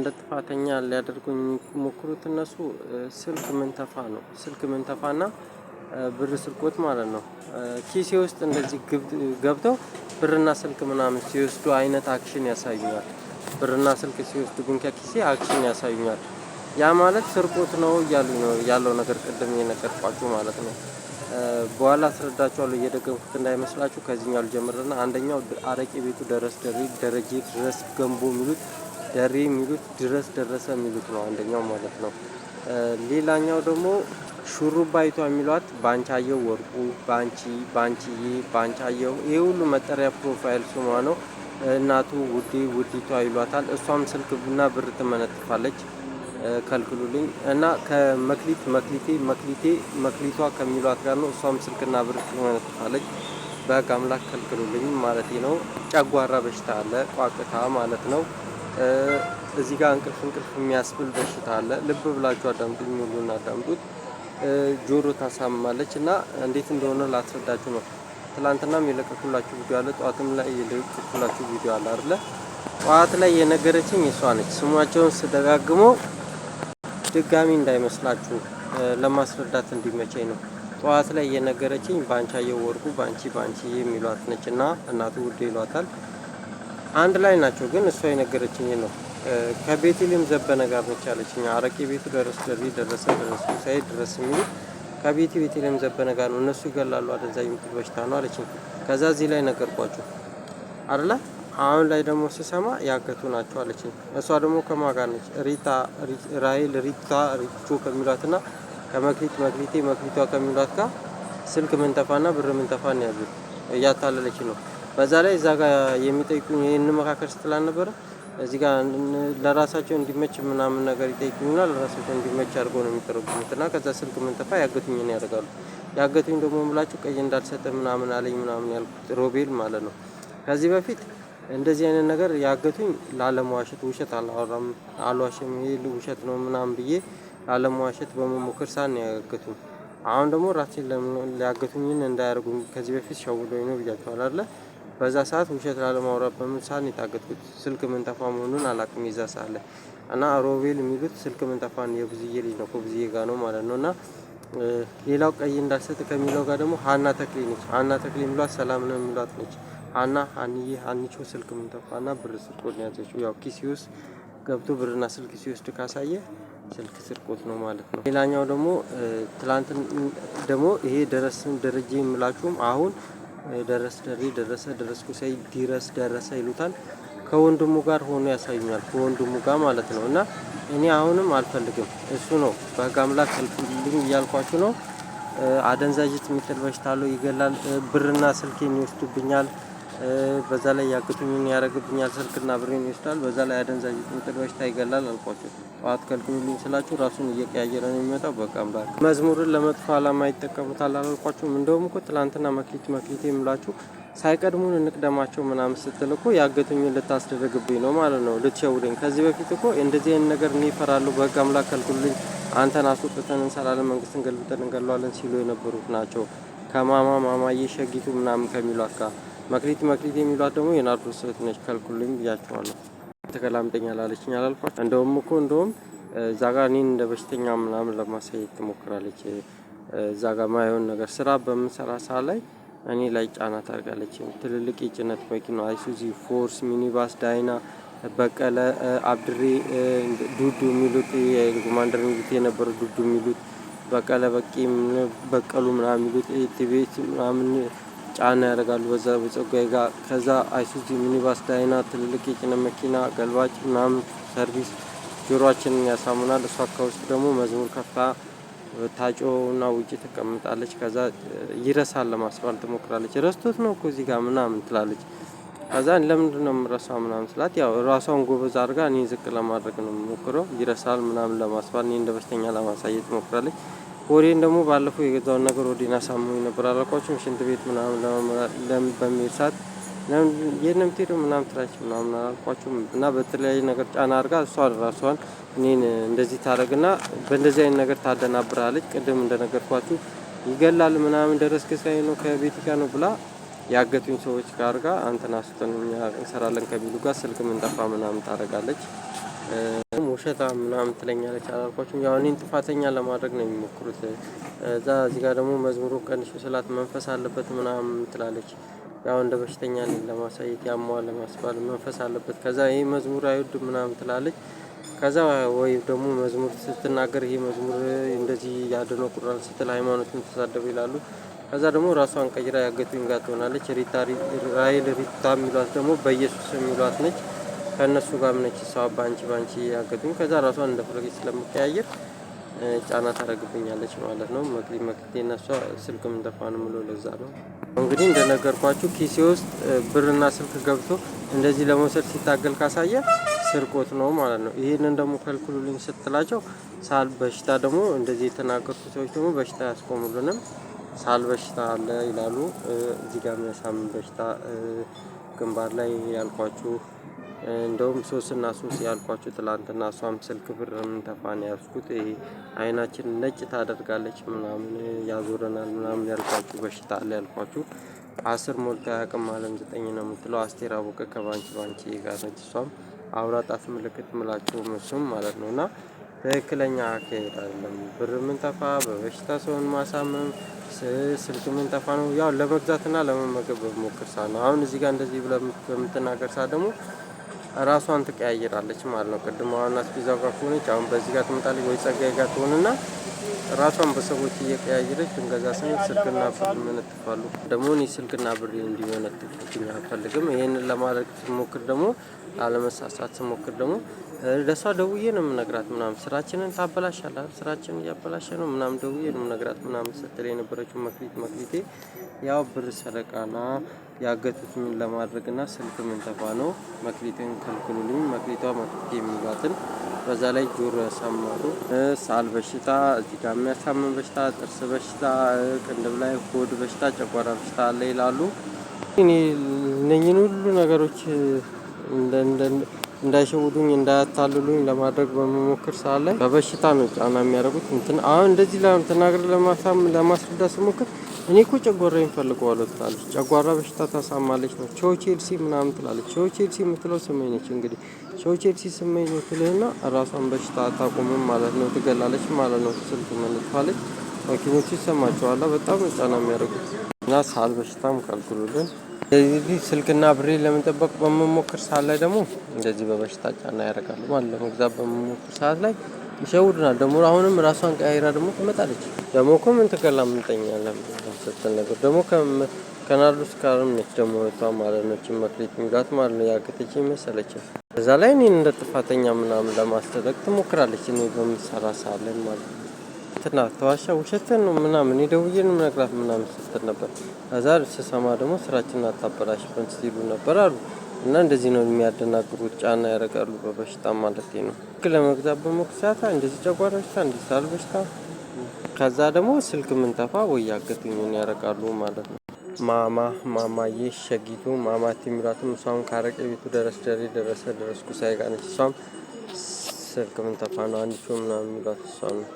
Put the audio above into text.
እንደ ጥፋተኛ ሊያደርጉኝ የሚሞክሩት እነሱ ስልክ ምንተፋ ነው። ስልክ ምንተፋና ብር ስርቆት ማለት ነው። ኪሴ ውስጥ እንደዚህ ገብተው ብርና ስልክ ምናምን ሲወስዱ አይነት አክሽን ያሳዩኛል። ብርና ስልክ ሲወስዱ ግን ከኪሴ አክሽን ያሳዩኛል። ያ ማለት ስርቆት ነው እያሉኝ ነው ያለው ነገር ቅድም የነገርኳችሁ ማለት ነው። በኋላ አስረዳችኋለሁ እየደገምኩት እንዳይመስላችሁ። ከዚህኛው ልጀምርና አንደኛው አረቄ ቤቱ ደረጀ ድረስ ገንቦ የሚሉት ደሬ የሚሉት ድረስ ደረሰ የሚሉት ነው አንደኛው ማለት ነው። ሌላኛው ደግሞ ሹሩባይቷ የሚሏት ባንቻየው ወርቁ፣ ባንቺዬ፣ ባንቻየው ይሄ ሁሉ መጠሪያ ፕሮፋይል ስሟ ነው። እናቱ ውዴ ውዲቷ ይሏታል። እሷም ስልክና ብር ትመነጥፋለች። ከልክሉልኝ እና መክሊቷ ከሚሏት ጋር ነው። እሷም ስልክና ብር ትመነጥፋለች። በህግ አምላክ ከልክሉልኝ ማለት ነው። ጨጓራ በሽታ አለ፣ ቋቅታ ማለት ነው። እዚህ ጋር እንቅልፍ የሚያስብል በሽታ አለ። ልብ ብላችሁ አዳምጡኝ፣ ሙሉን አዳምጡት። ጆሮ ታሳምማለች እና እንዴት እንደሆነ ላስረዳችሁ ነው። ትላንትናም የለቀኩላችሁ ቪዲዮ አለ፣ ጠዋትም ላይ የለቀኩላችሁ ቪዲዮ አለ አይደለ? ጠዋት ላይ የነገረችኝ እሷ ነች። ስሟቸውን ስደጋግመው ድጋሚ እንዳይመስላችሁ ለማስረዳት እንዲመቸኝ ነው። ጠዋት ላይ የነገረችኝ ባንቻየው ወርቁ፣ ባንቺ የሚሏት ነች እና እናቱ ውዴ ይሏታል። አንድ ላይ ናቸው ግን እሷ የነገረችኝ ነው። ከቤቴልም ዘበነ ጋር ነች ያለችኝ። አረቄ ቤቱ ደረሰ ሳይድ ድረስ የሚሉ ቤቴልም ዘበነ ጋር ነው። እነሱ ይገላሉ፣ አደንዛዥ የምትል በሽታ ነው አለችኝ። ከዛ እዚህ ላይ ነገርኳችሁ አይደለ? አሁን ላይ ደግሞ ስሰማ ያገቱ ናቸው አለችኝ። እሷ ደግሞ ከማን ጋር ነች? ሪቾ ከሚሏትና መክሊቷ ከሚሏት ጋር ስልክ ምንተፋና ብር ምንተፋ ነው ያሉት። እያታለለች ነው። በዛ ላይ እዛ ጋር የሚጠይቁኝ ይህን መካከል ስትላል ነበረ። እዚህ ጋር ለራሳቸው እንዲመች ምናምን ነገር ይጠይቁኝና ለራሳቸው እንዲመች አድርገው ነው የሚተረጉሙት እና ከዛ ስልክ ምንተፋ ያገቱኝን ያደርጋሉ። ያገቱኝ ደግሞ ብላችሁ ቀይ እንዳልሰጠ ምናምን አለኝ ምናምን ያልኩት ሮቤል ማለት ነው። ከዚህ በፊት እንደዚህ አይነት ነገር ያገቱኝ ላለመዋሸት፣ ውሸት አላወራም አልዋሽም፣ ይሄ ውሸት ነው ምናምን ብዬ ላለመዋሸት በመሞከር ሳን ያገቱኝ። አሁን ደግሞ ራሴን ሊያገቱኝን እንዳያደርጉኝ ከዚህ በፊት ሸውዶኝ ነው ብያቸዋል አይደለ? በዛ ሰዓት ውሸት ላለማውራት በምን ሰዓት የታገትኩት ስልክ ምንተፋ መሆኑን አላውቅም። ይዛ ሳለ እና ሮቤል የሚሉት ስልክ ምንተፋን የብዝዬ ልጅ ነው፣ ከብዝዬ ጋር ነው ማለት ነው። እና ሌላው ቀይ እንዳልሰጥ ከሚለው ጋር ደግሞ ሀና ተክሌ ነች። ሀና ተክሌ የሚሏት ሰላም ነው የሚሏት ነች። ሀኒቾ ስልክ ምንተፋና ብር ስርቆት ነው ያዘችው። ያው ኪሴ ውስጥ ገብቶ ብርና ስልክ ሲወስድ ካሳየ ስልክ ስርቆት ነው ማለት ነው። ሌላኛው ደግሞ ትላንት ደግሞ ይሄ ደረጀ የምላችሁም አሁን ደረስኩ ሳይ ደረሰ ይሉታል። ከወንድሙ ጋር ሆኖ ያሳዩኛል፣ ከወንድሙ ጋር ማለት ነው። እና እኔ አሁንም አልፈልግም። እሱ ነው በህግ አምላክ ከልክሉልኝ እያልኳችሁ ነው። አደንዛዥ የሚጥል በሽታ አለው፣ ይገላል፣ ብርና ስልኬን ይወስዱብኛል። በዛ ላይ ያግቱኝን ያደርግብኛል፣ ስልክና ብሬን ይወስዳል። በዛ ላይ አደንዛዥ የሚጥል በሽታ ይገላል አልኳችሁ። ጠዋት ከልክሉልኝ ስላችሁ ራሱን እየቀያየረ ነው የሚመጣው። በቃ አምላክ መዝሙርን ለመጥፎ ዓላማ ይጠቀሙታል አላልኳችሁም? እንደውም እኮ ትላንትና መክሊት የምላችሁ ሳይቀድሙን እንቅደማቸው ምናምን ስትል እኮ ያገቱኝን ልታስደረግብኝ ነው ማለት ነው፣ ልትሸውደኝ። ከዚህ በፊት እኮ እንደዚህ አይነት ነገር እኔ እፈራለሁ፣ በህግ አምላክ ከልክሉልኝ፣ አንተን አስወጥተን እንሰራለን፣ መንግስትን ገልብጠን እንገለዋለን ሲሉ የነበሩት ናቸው። ማማዬ ሸጊቱ ምናምን ከሚሏት ጋር መክሊት የሚሏት ደግሞ የናርዶስ እህት ነች። ከልክሉልኝ ብያቸዋለሁ። ተገላምጠኛል አለችኝ አላልኳችሁ? እንደውም እዛ ጋር እኔን እንደ በሽተኛ ምናምን ለማሳየት ትሞክራለች። እዛ ጋር ማየውን ነገር ስራ በምንሰራ ሰዓት ላይ እኔ ላይ ጫና ታደርጋለች። ትልልቅ የጭነት መኪና አይሱዚ፣ ፎርስ፣ ሚኒባስ፣ ዳይና፣ በቀለ፣ አብድሬ፣ ዱዱ የሚሉት የኮማንደር የሚሉት የነበረው ዱዱ የሚሉት በቀለ በቀሉ ምናምን የሚሉት ቲቤት ምናምን ጫና ያደርጋሉ በዛ በጸጋዬ ጋር። ከዛ አይሱዚ፣ ሚኒባስ፣ ዳይና ትልልቅ የጭነት መኪና ገልባጭ ምናምን ሰርቪስ ጆሮአችንን ያሳሙናል። እሷ ከውስጥ ደግሞ መዝሙር ከፍታ ታጮና ውጪ ትቀምጣለች። ከዛ ይረሳል ለማስባል ትሞክራለች። ረስቶት ነው እኮ እዚህ ጋር ምናምን ትላለች። ከዛ ለምንድን ነው የምረሳው ምናምን ስላት ያው ራሷን ጎበዝ አድርጋ እኔ ዝቅ ለማድረግ ነው የምሞክረው። ይረሳል ምናምን ለማስባል እኔ እንደ በሽተኛ ለማሳየት ትሞክራለች። ሆዴን ደግሞ ባለፈው የገዛውን ነገር ሆዴን አሳምሞኝ ነበር አላልኳችሁም? ሽንት ቤት ምናምን በሚሄድ ሰዓት የት ነው የምትሄደው ምናምን ትላለች ምናምን አላልኳችሁም? እና በተለያየ ነገር ጫና አድርጋ ራሷን እኔን እንደዚህ ታደርግና በእንደዚህ አይነት ነገር ታደናብራለች። ቅድም እንደነገርኳችሁ ይገላል ምናምን ደረስክ ሳይ ነው ከቤት ጋር ነው ብላ ያገቱኝ ሰዎች ጋር አንተን አስተን እንሰራለን ከሚሉ ጋር ስልክ ምንጠፋ ምናምን ታደርጋለች። ውሸታ ምናምን ትለኛለች አላልኳችሁም? ያው እኔን ጥፋተኛ ለማድረግ ነው የሚሞክሩት። እዚህ ጋር ደግሞ መዝሙሩ ቀንሽ ስላት መንፈስ አለበት ምናምን ትላለች። ያው እንደ በሽተኛ ነኝ ለማሳየት ያሟል ለማስባል መንፈስ አለበት። ከዛ ይሄ መዝሙር አይወድም ምናምን ትላለች። ከዛ ወይ ደግሞ መዝሙር ስትናገር ይሄ መዝሙር እንደዚህ ያደነቁራል ስትል ሃይማኖትን ተሳደቡ ይላሉ። ከዛ ደግሞ ራሷን ቀይራ ያገቱኝ ጋር ትሆናለች። ራይል ሪታ የሚሏት ደግሞ በኢየሱስ የሚሏት ነች። ከእነሱ ጋር ነች እሷ ባንቺ ያገቱኝ። ከዛ ራሷን እንደፈለገች ስለምቀያየር ጫና ታደርግብኛለች ማለት ነው። መክሊቴ እና እሷ ስልክ ምንጠፋ ነው የምለው ለዛ ነው። እንግዲህ እንደነገርኳችሁ ኪሴ ውስጥ ብርና ስልክ ገብቶ እንደዚህ ለመውሰድ ሲታገል ካሳየ ስርቆት ነው ማለት ነው። ይህንን ደግሞ ከልክሉልኝ ስትላቸው ሳል በሽታ ደግሞ እንደዚህ የተናገርኩ ሰዎች ደግሞ በሽታ ያስቆሙልንም ሳል በሽታ አለ ይላሉ። እዚህ ጋር የሚያሳምን በሽታ ግንባር ላይ ያልኳችሁ እንደውም ሶስትና ሶስት ያልኳችሁ ትላንትና እሷም ስልክ ብር ምንተፋን ያዝኩት ይሄ አይናችን ነጭ ታደርጋለች ምናምን ያዞረናል ምናምን ያልኳችሁ በሽታ አለ ያልኳችሁ 10 ሞልታ ያቅም አለም 9 ነው የምትለው አስቴር አወቀ ከባንቺ ጋር ነች። እሷም አውራ ጣት ምልክት ምላችሁ እሱም ማለት ነው። እና ትክክለኛ አካሄድ አይደለም። ብር ምንጠፋ በበሽታ ሰውን ማሳመም ስልክ ምንጠፋ ነው ያው ለመግዛትና ለመመገብ በሞክር ሰዓት ነው። አሁን እዚህ ጋር እንደዚህ ብለህ በምትናገር ሰዓት ደግሞ ራሷን ትቀያይራለች ማለት ነው። ቅድም ዋና አስቤዛው ጋር ከሆነች አሁን በዚህ ጋር ትመጣለች ወይ ጸጋዬ ጋር ትሆንና ራሷን በሰዎች እየቀያየረች እንገዛ ስንል ስልክና ብር ይመነጥፋሉ። ደግሞ እኔ ስልክና ብር እንዲመነጥፉብኝ አልፈልግም። ይሄንን ለማድረግ ስሞክር ደግሞ ላለመሳሳት ስሞክር ደግሞ ለሷ ደውዬ ነው የምነግራት ምናምን ስራችንን ታበላሻለህ ስራችንን እያበላሸ ነው ምናምን ደውዬ ነው የምነግራት ምናምን ስትል የነበረችው መክሊቴ ያው ብር ሰረቃና ያገቱትን ለማድረግና ስልክ ምንጠፋ ነው። መክሊቴን ከልክሉልኝ። መክሊቷ መክሊቴ የሚሏትን በዛ ላይ ጆሮ ያሳማሉ። ሳል በሽታ እዚህ ጋር የሚያሳምን በሽታ ጥርስ በሽታ ቅንድብ ላይ ሆድ በሽታ ጨጓራ በሽታ አለ ይላሉ። እኔ እነኚህን ሁሉ ነገሮች እንዳይሸውዱኝ እንዳያታልሉኝ ለማድረግ በመሞክር ሰዓት ላይ በበሽታ ነው ጫና የሚያደርጉት። እንትን አሁን እንደዚህ ተናግሬ ለማስረዳት ስሞክር እኔ እኮ ጨጓራዬን ፈልገዋለሁ ትላለች። ጨጓራ በሽታ ታሳማለች ነው። ቾቼልሲ ምናምን ትላለች። ቾቼልሲ የምትለው ስሜኝ ነች። እንግዲህ ቾቼልሲ ስሜኝ ነው ትልህና ራሷን በሽታ አታቆምም ማለት ነው። ትገላለች ማለት ነው። ስልክ መንጥፋለች። ሐኪሞቹ ይሰማቸዋል በጣም ጫና የሚያደርጉት እና ሳል በሽታም ከልክሉልን። ስለዚህ ስልክና ብሬ ለመጠበቅ በመሞክር ሰዓት ላይ ደግሞ እንደዚህ በበሽታ ጫና ያደርጋሉ ማለት ለመግዛት በመሞክር ሰዓት ላይ ይሸውዱናል። ደግሞ አሁንም ራሷን ቀያይራ ደግሞ ትመጣለች። ደግሞ እኮ ምን ትገላምጠኛለህ ስትል ነገር ደግሞ ከናርዶስ ጋርም ነች ደግሞ እሷ ማለት ነች መክሊት የሚሏት ማለት ነው። ያገተችኝ መሰለችኝ። እዛ ላይ እኔን እንደ ጥፋተኛ ምናምን ለማስደረግ ትሞክራለች። እኔ በምሰራ ሰዓት ላይ ማለት ነው። እንትና ተዋሻ ውሸትን ነው ምናምን ደውዬ ነው የምነግራት ምናምን ስትል ነበር። ከዛ ስሰማ ደግሞ ስራችንን አታበላሽብን ሲሉ ነበር አሉ። እና እንደዚህ ነው የሚያደናግሩት ጫና ያደርጋሉ በበሽታ ማለት ነው። ለመግዛት በሞክር ሰዓት እንደዚህ ጨጓራ በሽታ እንደዚህ ሳል በሽታ ከዛ ደግሞ ስልክ ምንጠፋ ወይ ያገቱኝን ያደርጋሉ ማለት ነው። ማማዬ ሸጊቱ ማማት የሚሏትም እሷም ካረቄ ቤቱ ደረስኩ ሳይጋነች እሷም ስልክ ምንጠፋ ነው አንዲቹ ምናምን የሚሏት እሷ ነው።